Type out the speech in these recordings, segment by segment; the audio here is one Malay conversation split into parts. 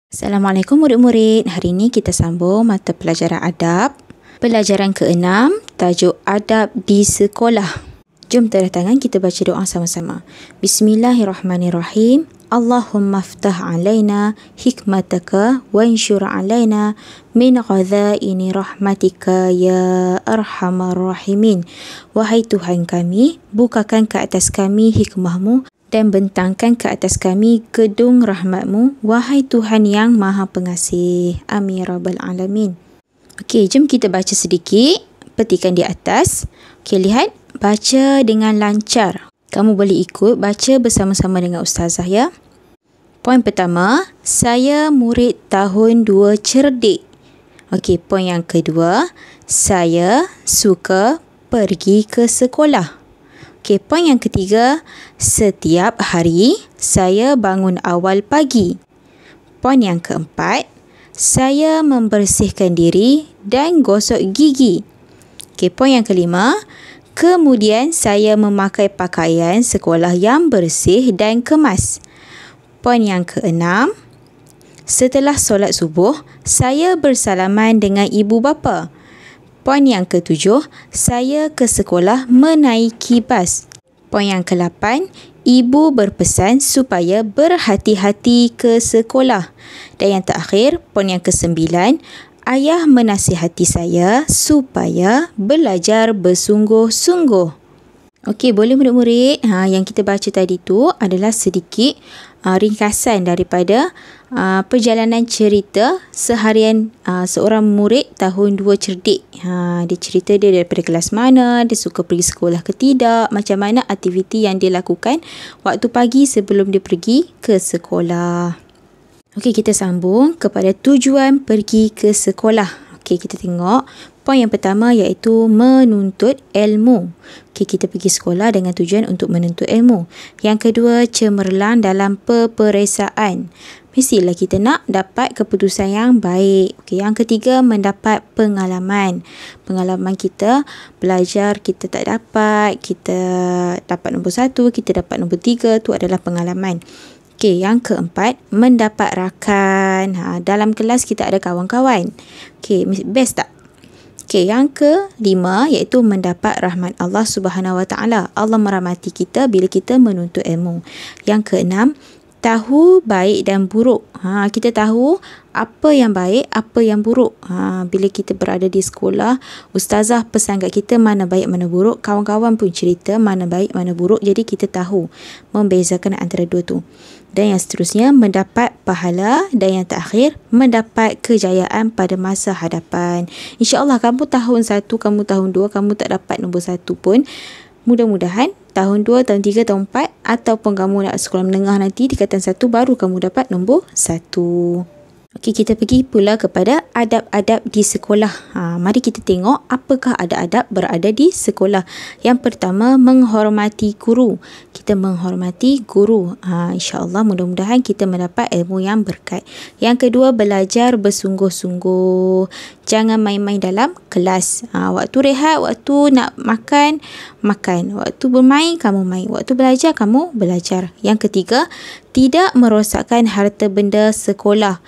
Assalamualaikum murid-murid. Hari ini kita sambung mata pelajaran adab. Pelajaran ke-6, tajuk adab di sekolah. Jom tanda tangan kita baca doa sama-sama. Bismillahirrahmanirrahim. Allahumma ftah alaina hikmataka wa anshur alaina min ghazaini rahmatika ya arhamar rahimin. Wahai Tuhan kami, bukakan ke atas kami hikmahmu dan bentangkan ke atas kami gedung rahmatmu, wahai Tuhan yang maha pengasih. Amin Rabbal Alamin. Okey, jom kita baca sedikit petikan di atas. Okey, lihat. Baca dengan lancar. Kamu boleh ikut baca bersama-sama dengan Ustazah ya. Poin pertama, saya murid tahun 2 cerdik. Okey, poin yang kedua, saya suka pergi ke sekolah. Okey, poin yang ketiga, setiap hari saya bangun awal pagi. Poin yang keempat, saya membersihkan diri dan gosok gigi. Okey, poin yang kelima, kemudian saya memakai pakaian sekolah yang bersih dan kemas. Poin yang keenam, setelah solat subuh, saya bersalaman dengan ibu bapa. Poin yang ketujuh, saya ke sekolah menaiki bas. Poin yang ke-8, ibu berpesan supaya berhati-hati ke sekolah. Dan yang terakhir, poin yang ke-9, ayah menasihati saya supaya belajar bersungguh-sungguh. Okey, boleh murid-murid. Yang kita baca tadi tu adalah sedikit ringkasan daripada perjalanan cerita seharian seorang murid tahun 2 cerdik. Dia cerita dia daripada kelas mana, dia suka pergi sekolah ke tidak, macam mana aktiviti yang dia lakukan waktu pagi sebelum dia pergi ke sekolah. Okey, kita sambung kepada tujuan pergi ke sekolah. Okey, kita tengok poin yang pertama iaitu menuntut ilmu. Okey, kita pergi sekolah dengan tujuan untuk menuntut ilmu. Yang kedua, cemerlang dalam peperiksaan. Mestilah kita nak dapat keputusan yang baik. Okey, yang ketiga, mendapat pengalaman. Pengalaman kita belajar kita tak dapat, kita dapat nombor 1, kita dapat nombor 3, tu adalah pengalaman. Okey, yang keempat, mendapat rakan. Dalam kelas kita ada kawan-kawan. Okey, best tak? Okey, yang kelima iaitu mendapat rahmat Allah Subhanahu Wa Taala. Allah merahmati kita bila kita menuntut ilmu. Yang keenam, tahu baik dan buruk. Kita tahu apa yang baik, apa yang buruk. Bila kita berada di sekolah, ustazah pesan kat kita mana baik, mana buruk. Kawan-kawan pun cerita mana baik, mana buruk. Jadi kita tahu membezakan antara dua tu. Dan yang seterusnya, mendapat pahala. Dan yang terakhir, mendapat kejayaan pada masa hadapan. InsyaAllah kamu tahun 1, kamu tahun 2, kamu tak dapat nombor 1 pun. Mudah-mudahan tahun 2, tahun 3, tahun 4 ataupun kamu nak sekolah menengah nanti tingkatan 1 baru kamu dapat nombor 1. Okey, kita pergi pula kepada adab-adab di sekolah. Mari kita tengok apakah adab-adab berada di sekolah. Yang pertama, menghormati guru. Kita menghormati guru. InsyaAllah mudah-mudahan kita mendapat ilmu yang berkat. Yang kedua, belajar bersungguh-sungguh. Jangan main-main dalam kelas. Waktu rehat, waktu nak makan, makan. Waktu bermain, kamu main. Waktu belajar, kamu belajar. Yang ketiga, tidak merosakkan harta benda sekolah.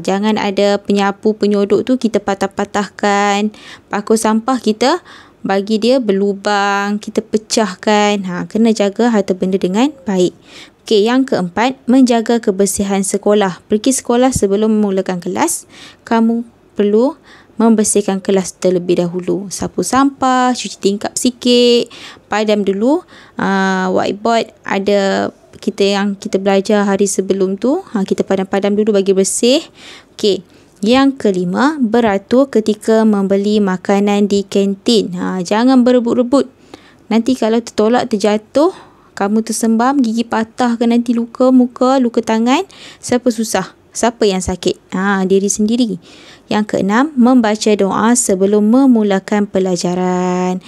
Jangan ada penyapu penyodok tu kita patah-patahkan. Paku sampah kita bagi dia berlubang, kita pecahkan. Kena jaga harta benda dengan baik. Okey, yang keempat, menjaga kebersihan sekolah. Pergi sekolah sebelum memulakan kelas, kamu perlu membersihkan kelas terlebih dahulu. Sapu sampah, cuci tingkap sikit, padam dulu whiteboard ada kita belajar hari sebelum tu, kita padam-padam dulu bagi bersih. Okey, yang kelima, beratur ketika membeli makanan di kantin. Jangan berebut-rebut. Nanti kalau tertolak, terjatuh, kamu tersembam, gigi patah ke nanti luka muka, luka tangan, siapa susah? Siapa yang sakit? Diri sendiri. Yang keenam, membaca doa sebelum memulakan pelajaran.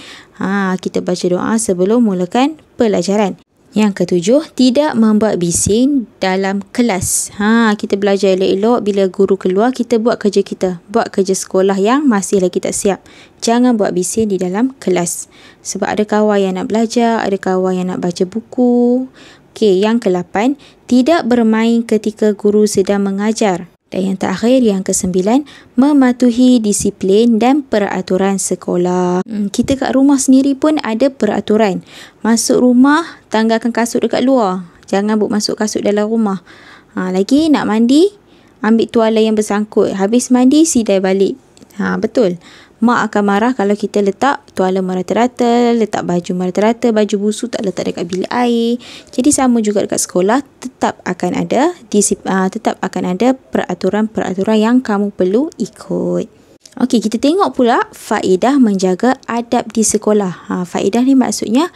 Kita baca doa sebelum memulakan pelajaran. Yang ketujuh, tidak membuat bising dalam kelas. Kita belajar elok-elok, bila guru keluar, kita buat kerja kita. Buat kerja sekolah yang masih lagi tak siap. Jangan buat bising di dalam kelas. Sebab ada kawan yang nak belajar, ada kawan yang nak baca buku. Okey, yang ke-8, tidak bermain ketika guru sedang mengajar. Dan yang terakhir, yang ke-9, mematuhi disiplin dan peraturan sekolah. Kita kat rumah sendiri pun ada peraturan. Masuk rumah, tanggalkan kasut dekat luar. Jangan masuk kasut dalam rumah. Lagi nak mandi, ambil tuala yang bersangkut. Habis mandi, sidai balik. Betul. Mak akan marah kalau kita letak tuala merata-rata, letak baju merata-rata, baju busuk tak letak dekat bilik air. Jadi sama juga dekat sekolah, tetap akan ada peraturan-peraturan yang kamu perlu ikut. Okey, kita tengok pula faedah menjaga adab di sekolah. Faedah ni maksudnya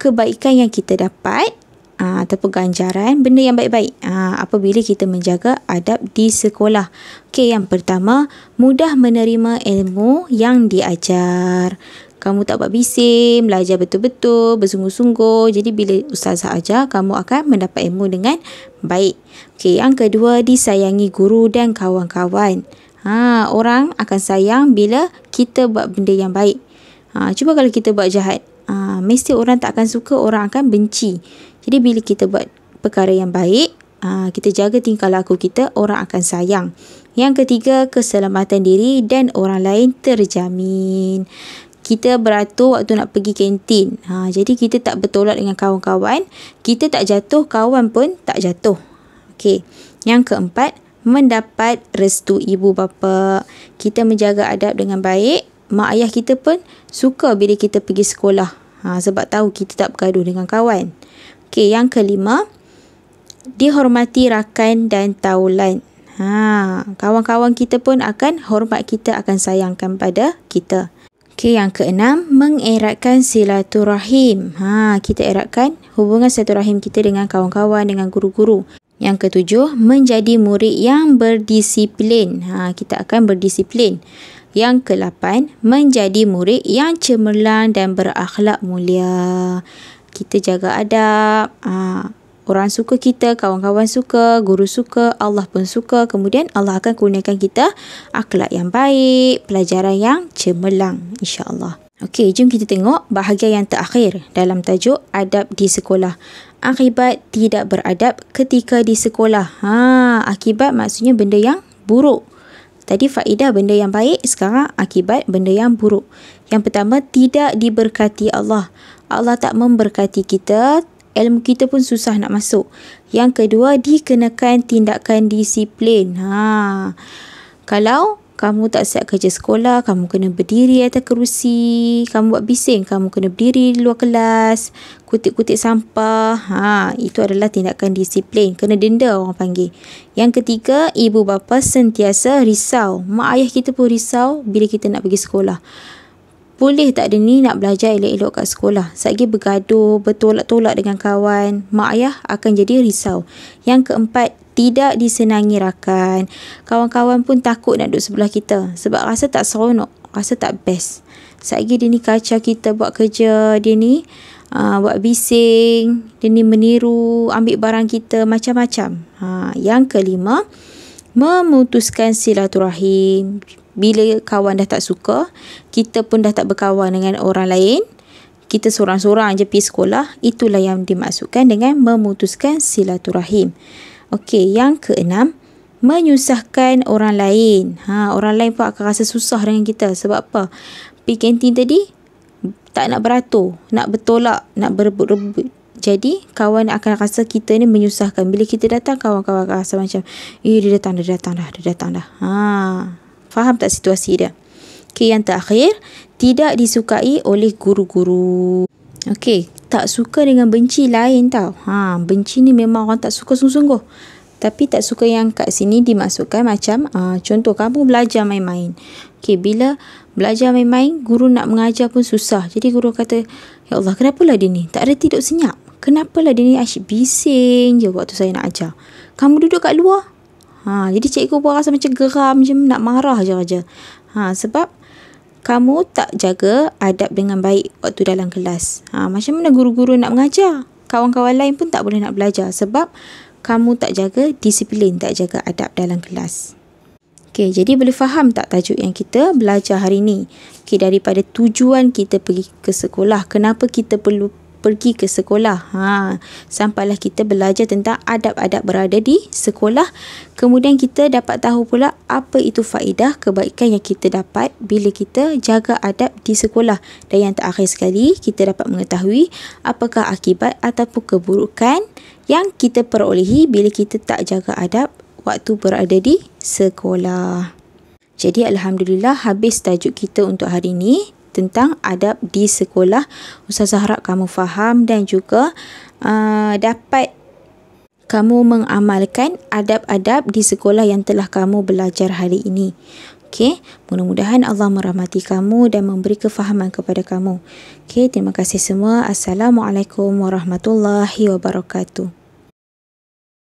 kebaikan yang kita dapat ataupun ganjaran benda yang baik-baik apabila kita menjaga adab di sekolah. Okey, yang pertama, mudah menerima ilmu yang diajar. Kamu tak buat bising, belajar betul-betul, bersungguh-sungguh. Jadi bila ustazah ajar, kamu akan mendapat ilmu dengan baik. Okey, yang kedua, disayangi guru dan kawan-kawan. Orang akan sayang bila kita buat benda yang baik. Cuba kalau kita buat jahat, mesti orang tak akan suka, orang akan benci. Jadi bila kita buat perkara yang baik, kita jaga tingkah laku kita, orang akan sayang. Yang ketiga, keselamatan diri dan orang lain terjamin. Kita beratur waktu nak pergi kantin. Jadi kita tak bertolak dengan kawan-kawan. Kita tak jatuh, kawan pun tak jatuh. Okey. Yang keempat, mendapat restu ibu bapa. Kita menjaga adab dengan baik. Mak ayah kita pun suka bila kita pergi sekolah. Sebab tahu kita tak bergaduh dengan kawan. Okey, yang kelima, dihormati rakan dan taulan. Kawan-kawan kita pun akan hormat kita, akan sayangkan pada kita. Okey, yang keenam, mengeratkan silaturahim. Kita eratkan hubungan silaturahim kita dengan kawan-kawan, dengan guru-guru. Yang ketujuh, menjadi murid yang berdisiplin. Kita akan berdisiplin. Yang ke-8, menjadi murid yang cemerlang dan berakhlak mulia. Kita jaga adab. Orang suka kita, kawan-kawan suka, guru suka, Allah pun suka. Kemudian Allah akan kurniakan kita akhlak yang baik, pelajaran yang cemerlang, insya-Allah. Okey, jom kita tengok bahagian yang terakhir dalam tajuk adab di sekolah. Akibat tidak beradab ketika di sekolah. Akibat maksudnya benda yang buruk. Tadi faedah benda yang baik, sekarang akibat benda yang buruk. Yang pertama, tidak diberkati Allah. Allah tak memberkati kita, ilmu kita pun susah nak masuk. Yang kedua, dikenakan tindakan disiplin. Kalau kamu tak siap kerja sekolah, kamu kena berdiri atas kerusi. Kamu buat bising, kamu kena berdiri di luar kelas. Kutip-kutip sampah. Itu adalah tindakan disiplin. Kena denda orang panggil. Yang ketiga, ibu bapa sentiasa risau. Mak ayah kita pun risau bila kita nak pergi sekolah. Boleh tak dia ni nak belajar elok-elok kat sekolah? Satgi bergaduh, bertolak-tolak dengan kawan, mak ayah akan jadi risau. Yang keempat, tidak disenangi rakan. Kawan-kawan pun takut nak duduk sebelah kita sebab rasa tak seronok, rasa tak best. Satgi dia ni kacau kita buat kerja, dia ni buat bising, dia ni meniru, ambil barang kita, macam-macam. Yang kelima, memutuskan silaturahim. Bila kawan dah tak suka, kita pun dah tak berkawan dengan orang lain, kita seorang-seorang je pergi sekolah, itulah yang dimaksudkan dengan memutuskan silaturahim. Okey, yang keenam, menyusahkan orang lain. Orang lain pun akan rasa susah dengan kita. Sebab apa? Pergi kantin tadi, tak nak beratur, nak bertolak, nak berebut-rebut. Jadi, kawan akan rasa kita ni menyusahkan. Bila kita datang, kawan-kawan akan rasa macam, dia datang dah. Faham tak situasi dia? Okey, yang terakhir, tidak disukai oleh guru-guru. Okey, tak suka dengan benci lain tau. Benci ni memang orang tak suka sungguh-sungguh. Tapi tak suka yang kat sini dimaksudkan macam, contoh kamu belajar main-main. Okey, bila belajar main-main, guru nak mengajar pun susah. Jadi guru kata, ya Allah, kenapalah dia ni? Tak ada tidur senyap. Kenapalah dia ni asyik bising je waktu saya nak ajar. Kamu duduk kat luar. Jadi cikgu pun rasa macam geram je, nak marah je raja. Sebab kamu tak jaga adab dengan baik waktu dalam kelas. Macam mana guru-guru nak mengajar? Kawan-kawan lain pun tak boleh nak belajar sebab kamu tak jaga disiplin, tak jaga adab dalam kelas. Okey, jadi boleh faham tak tajuk yang kita belajar hari ni? Okey, daripada tujuan kita pergi ke sekolah, kenapa kita perlu pergi ke sekolah. Sampailah kita belajar tentang adab-adab berada di sekolah. Kemudian kita dapat tahu pula apa itu faedah kebaikan yang kita dapat bila kita jaga adab di sekolah. Dan yang terakhir sekali, kita dapat mengetahui apakah akibat ataupun keburukan yang kita perolehi bila kita tak jaga adab waktu berada di sekolah. Jadi Alhamdulillah, habis tajuk kita untuk hari ini tentang adab di sekolah. Ustazah harap kamu faham dan juga dapat kamu mengamalkan adab-adab di sekolah yang telah kamu belajar hari ini. Okey, mudah-mudahan Allah merahmati kamu dan memberi kefahaman kepada kamu. Okey, terima kasih semua. Assalamualaikum warahmatullahi wabarakatuh.